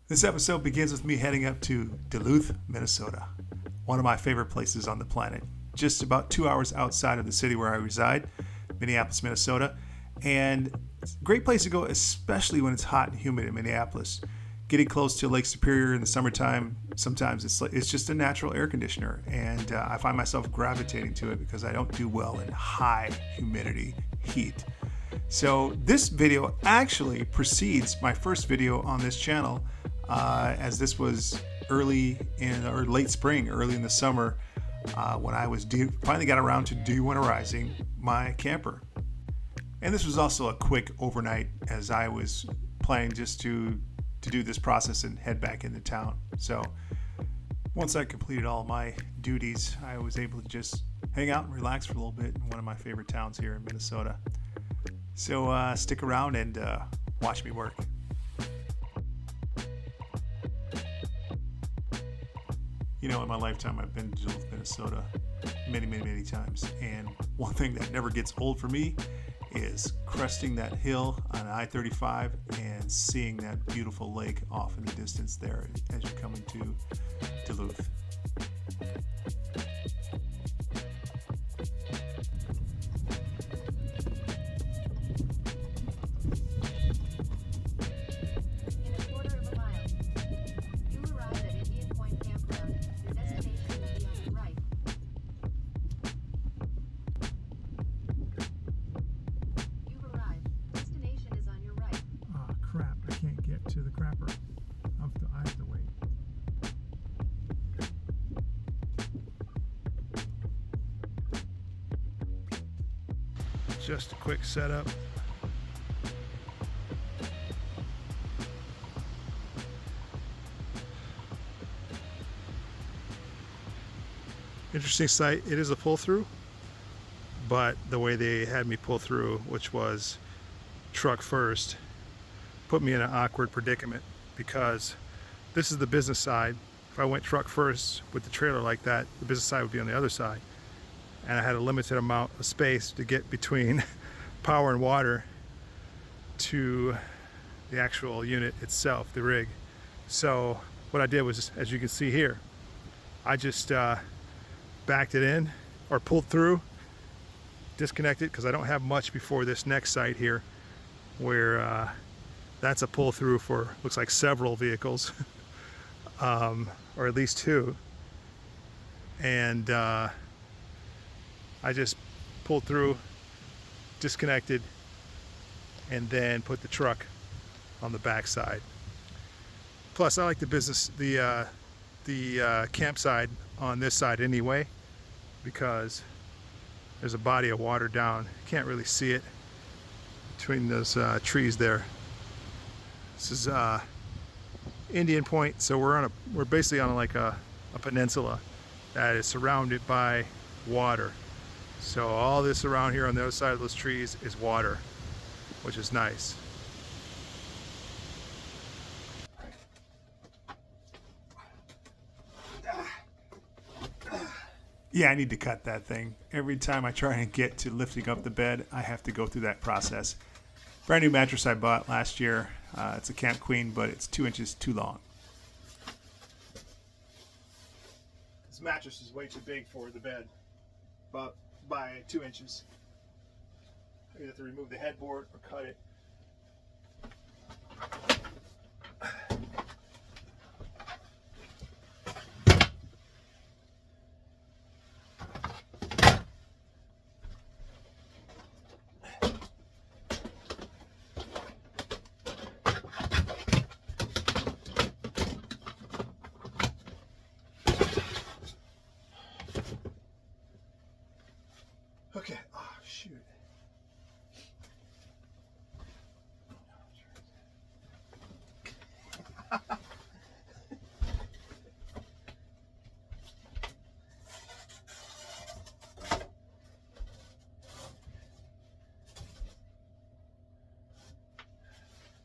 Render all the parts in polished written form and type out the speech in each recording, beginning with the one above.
This episode begins with me heading up to Duluth, Minnesota, one of my favorite places on the planet, just about 2 hours outside of the city where I reside, Minneapolis, Minnesota. And it's a great place to go, especially when it's hot and humid in Minneapolis. Getting close to Lake Superior in the summertime, sometimes it's just a natural air conditioner, and I find myself gravitating to it because I don't do well in high humidity heat. So this video actually precedes my first video on this channel, as this was late spring, early in the summer, when I was finally got around to de-winterizing my camper. And this was also a quick overnight, as I was planning just to do this process and head back into town. So once I completed all my duties, I was able to just hang out and relax for a little bit in one of my favorite towns here in Minnesota. So stick around and watch me work. You know, in my lifetime, I've been to Duluth, Minnesota many times. And one thing that never gets old for me is cresting that hill on I-35 and seeing that beautiful lake off in the distance there as you're coming to Duluth. Crap, I can't get to the crapper. I have to wait. Just a quick setup. Interesting site. It is a pull through, but the way they had me pull through, which was truck first, put me in an awkward predicament, because this is the business side. If I went truck first with the trailer like that, the business side would be on the other side, and I had a limited amount of space to get between power and water to the actual unit itself, the rig. So what I did was, as you can see here, I just backed it in, or pulled through, disconnected, because I don't have much before this next site here, where that's a pull through for, looks like, several vehicles, or at least two. And I just pulled through, disconnected, and then put the truck on the back side. Plus, I like the campsite on this side anyway, because there's a body of water down. You can't really see it between those trees there. This is Indian Point, so we're basically on like a peninsula that is surrounded by water. So all this around here on the other side of those trees is water, which is nice. Yeah, I need to cut that thing. Every time I try and get to lifting up the bed, I have to go through that process. Brand new mattress I bought last year. It's a Camp Queen, but it's 2 inches too long. This mattress is way too big for the bed, about by 2 inches. I have to remove the headboard or cut it. Okay, oh shoot.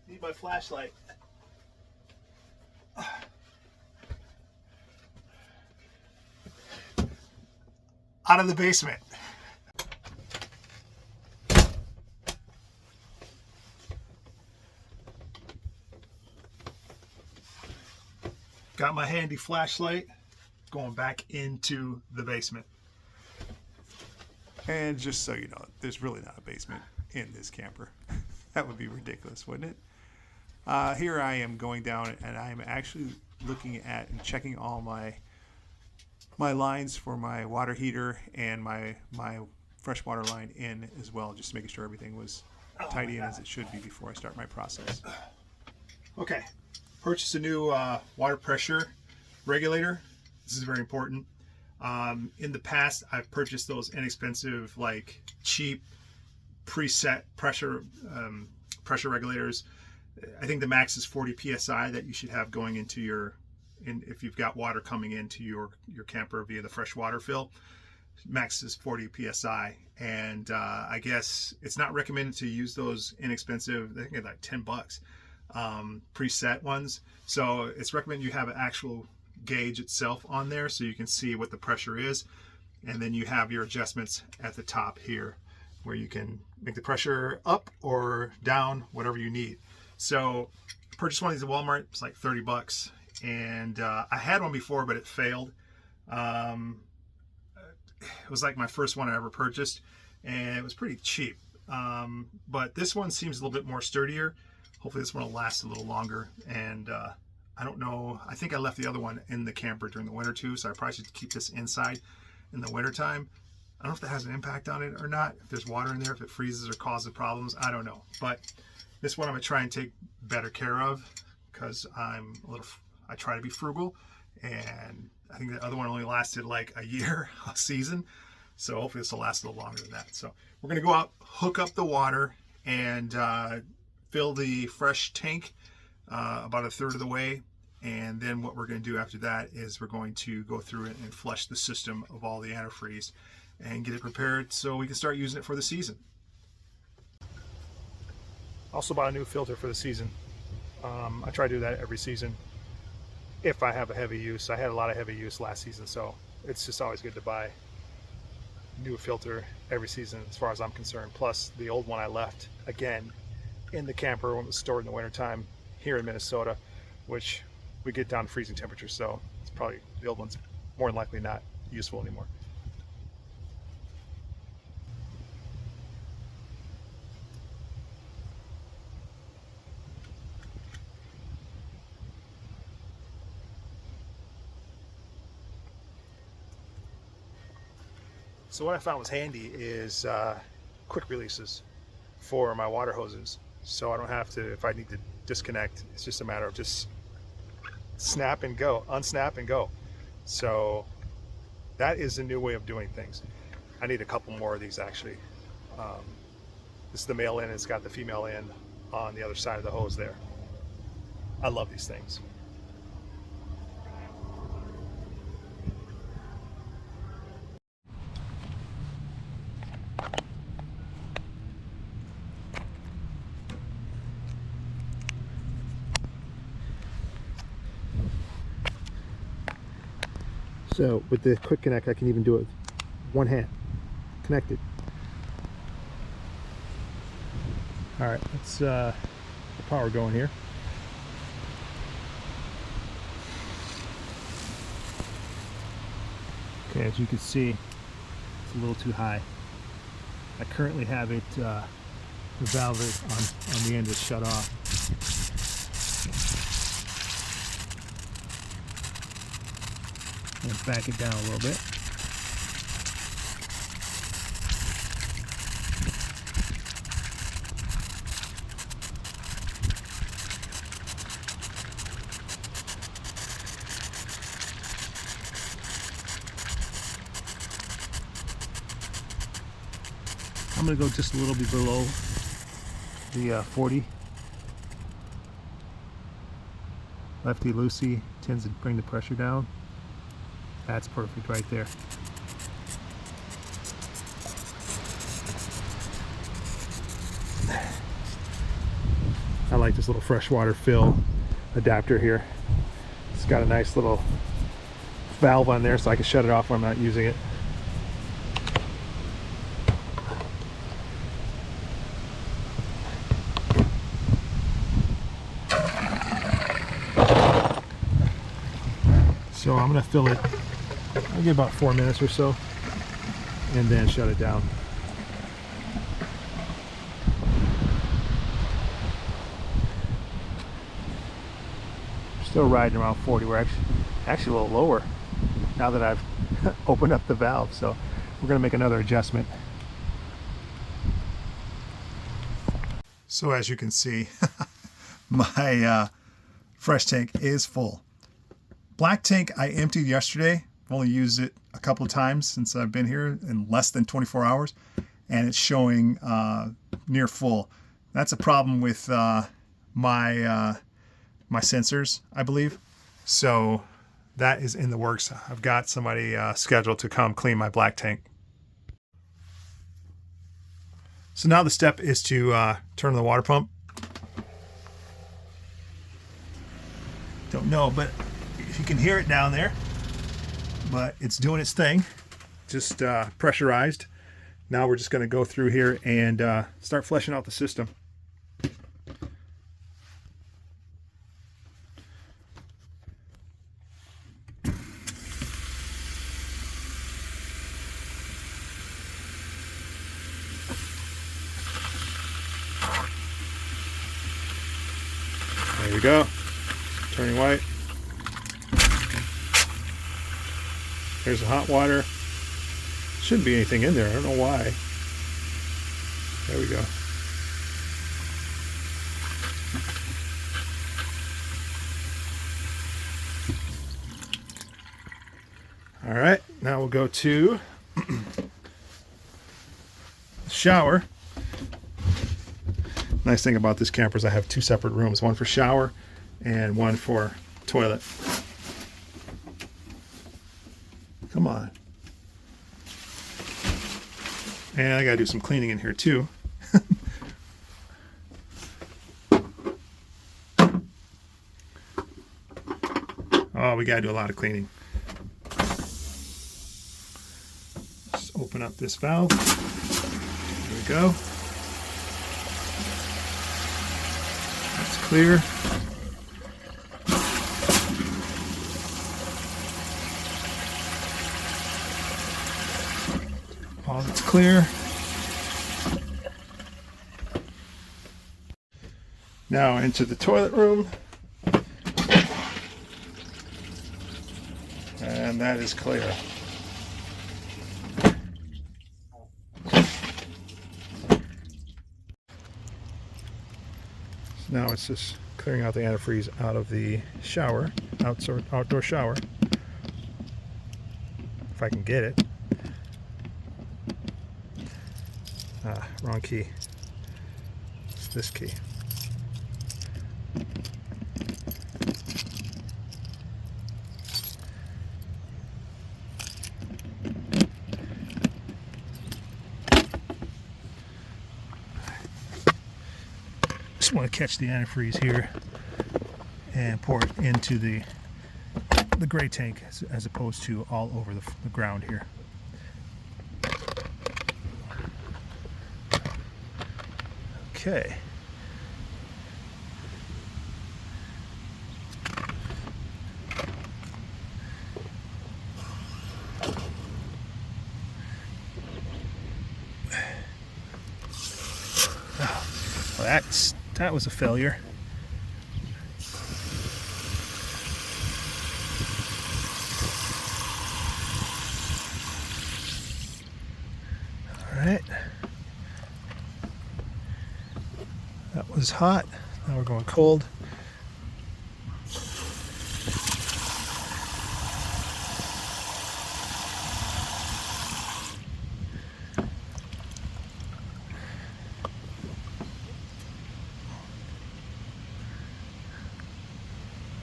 Need my flashlight. Out of the basement. Got my handy flashlight, going back into the basement. And just so you know, there's really not a basement in this camper. That would be ridiculous, wouldn't it? Here I am going down, and I'm actually looking at and checking all my lines for my water heater and my freshwater line in as well, just making sure everything was tidy and as it should be before I start my process. Okay, purchased a new water pressure regulator. This is very important. In the past, I've purchased those inexpensive, like cheap preset pressure regulators. I think the max is 40 psi that you should have going into if you've got water coming into your camper via the freshwater fill. Max is 40 psi, and I guess it's not recommended to use those inexpensive, I think they're like $10 preset ones. So it's recommended you have an actual gauge itself on there so you can see what the pressure is, and then you have your adjustments at the top here where you can make the pressure up or down, whatever you need. So purchased one of these at Walmart. It's like $30, and I had one before, but it failed. It was like my first one I ever purchased, and it was pretty cheap. But this one seems a little bit more sturdier. Hopefully this one will last a little longer. And I don't know, I think I left the other one in the camper during the winter too, so I probably should keep this inside in the winter time. I don't know if that has an impact on it or not, if there's water in there, if it freezes or causes problems, I don't know. But this one I'm gonna try and take better care of, because I try to be frugal, and I think the other one only lasted like a year, a season. So hopefully this will last a little longer than that. So we're gonna go out, hook up the water, and fill the fresh tank about a third of the way. And then what we're gonna do after that is we're going to go through it and flush the system of all the antifreeze and get it prepared so we can start using it for the season. Also bought a new filter for the season. I try to do that every season if I have a heavy use. I had a lot of heavy use last season, so it's just always good to buy a new filter every season as far as I'm concerned. Plus the old one I left again in the camper when it was stored in the wintertime here in Minnesota, which we get down to freezing temperatures, so it's probably, the old one's more than likely not useful anymore. So what I found was handy is quick releases for my water hoses. So I don't have to, if I need to disconnect, it's just a matter of just snap and go, unsnap and go. So that is a new way of doing things. I need a couple more of these actually. This is the male end, it's got the female end on the other side of the hose there. I love these things. So with the quick connect, I can even do it with one hand, connected. All right, let's get the power going here. Okay, as you can see, it's a little too high. I currently have it, the valve on the end is shut off. And back it down a little bit. I'm going to go just a little bit below the 40. Lefty loosey tends to bring the pressure down. That's perfect right there. I like this little freshwater fill adapter here. It's got a nice little valve on there so I can shut it off when I'm not using it. So I'm going to fill it, I'll give about 4 minutes or so, and then shut it down. Still riding around 40. We're actually a little lower now that I've opened up the valve, so we're going to make another adjustment. So as you can see, my fresh tank is full. Black tank I emptied yesterday. I've only used it a couple of times since I've been here in less than 24 hours, and it's showing near full. That's a problem with my sensors, I believe. So that is in the works. I've got somebody scheduled to come clean my black tank. So now the step is to turn the water pump. Don't know, but if you can hear it down there, but it's doing its thing. Just pressurized. Now we're just going to go through here and start fleshing out the system. There we go. Turning white. There's the hot water. Shouldn't be anything in there. I don't know why. There we go. All right, now we'll go to the shower. Nice thing about this camper is I have 2 separate rooms, one for shower and one for toilet. Come on. And I gotta do some cleaning in here too. Oh, we gotta do a lot of cleaning. Just open up this valve. There we go. That's clear. All that's clear. Now into the toilet room. And that is clear. So now it's just clearing out the antifreeze out of the shower, outdoor shower. If I can get it. Wrong key. It's this key. Just want to catch the antifreeze here and pour it into the gray tank as opposed to all over the ground here. Okay. Well, that was a failure. All right. That was hot. Now we're going cold.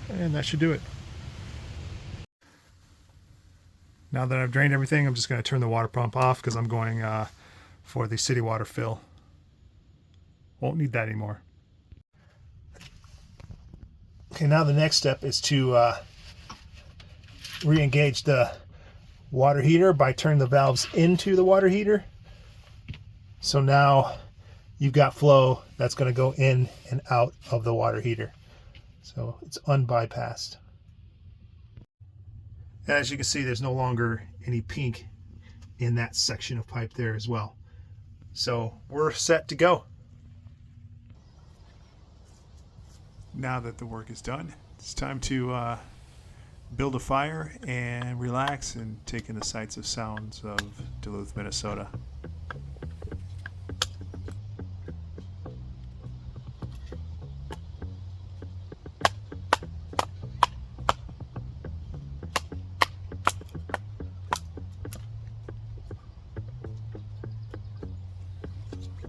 And that should do it. Now that I've drained everything, I'm just going to turn the water pump off because I'm going for the city water fill. Won't need that anymore. Okay, now the next step is to re-engage the water heater by turning the valves into the water heater. So now you've got flow that's going to go in and out of the water heater. So it's unbypassed. And as you can see, there's no longer any pink in that section of pipe there as well. So we're set to go. Now that the work is done, it's time to build a fire and relax and take in the sights of sounds of Duluth, Minnesota.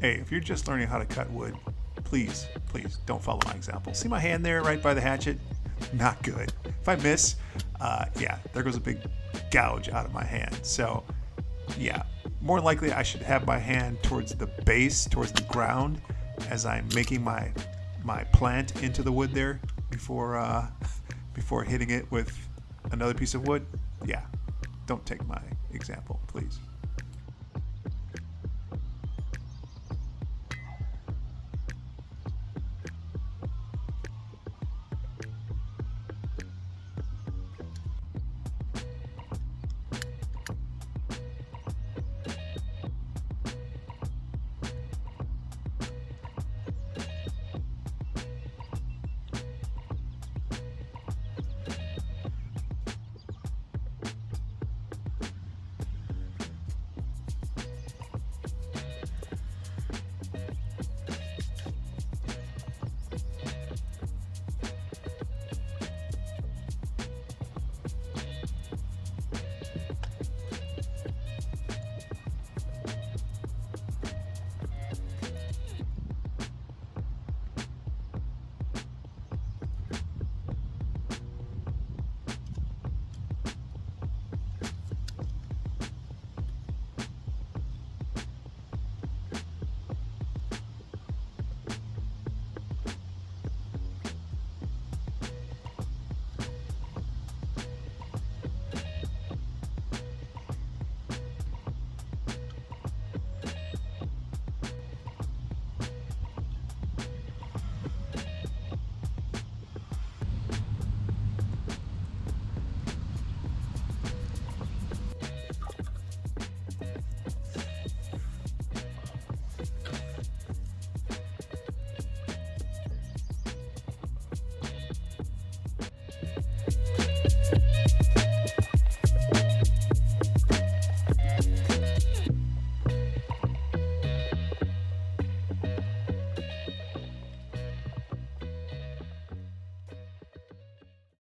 Hey, if you're just learning how to cut wood, please don't follow my example. See my hand there right by the hatchet? Not good. If I miss, yeah, there goes a big gouge out of my hand. So yeah, more likely I should have my hand towards the base, towards the ground, as I'm making my plant into the wood there before before hitting it with another piece of wood. Yeah, don't take my example, please.